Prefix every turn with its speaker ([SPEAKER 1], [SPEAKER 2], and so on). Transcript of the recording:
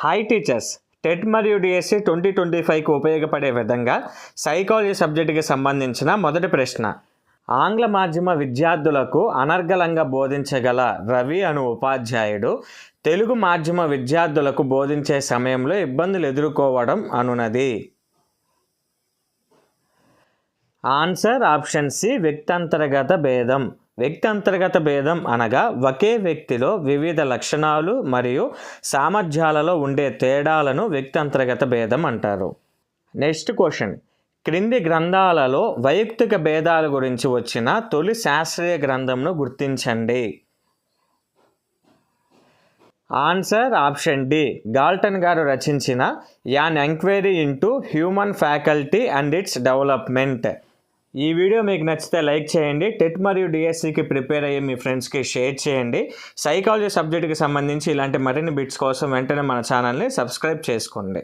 [SPEAKER 1] Hi teachers, TET మరియు DSC 2025కు ఉపయోగపడే విధంగా సైకాలజీ సబ్జెక్టుకి సంబంధించిన మొదటి ప్రశ్న. ఆంగ్ల మాధ్యమ విద్యార్థులకు అనర్గళంగా బోధించగల రవి అను ఉపాధ్యాయుడు తెలుగు మాధ్యమ విద్యార్థులకు బోధించే సమయంలో ఇబ్బందులు ఎదుర్కోవడం అనునది. ఆన్సర్ ఆప్షన్ సి, వ్యక్తంతర్గత భేదం. వ్యక్తంతర్గత భేదం అనగా ఒకే వ్యక్తిలో వివిధ లక్షణాలు మరియు సామర్థ్యాలలో ఉండే తేడాలను వ్యక్తంతర్గత భేదం అంటారు. Next question. క్రింది గ్రంథాలలో వైయక్తిక భేదాల గురించి వచ్చిన తొలి శాస్త్రీయ గ్రంథంను గుర్తించండి. ఆన్సర్ ఆప్షన్ డి, గాల్టన్ గారు రచించిన an enquiry into human faculty and its development. ఈ వీడియో మీకు నచ్చితే లైక్ చేయండి. టెట్ మరియు డిఎస్సికి ప్రిపేర్ అయ్యే మీ ఫ్రెండ్స్కి షేర్ చేయండి. సైకాలజీ సబ్జెక్టుకి సంబంధించి ఇలాంటి మరిన్ని బిట్స్ కోసం వెంటనే మన ఛానల్ని సబ్స్క్రైబ్ చేసుకోండి.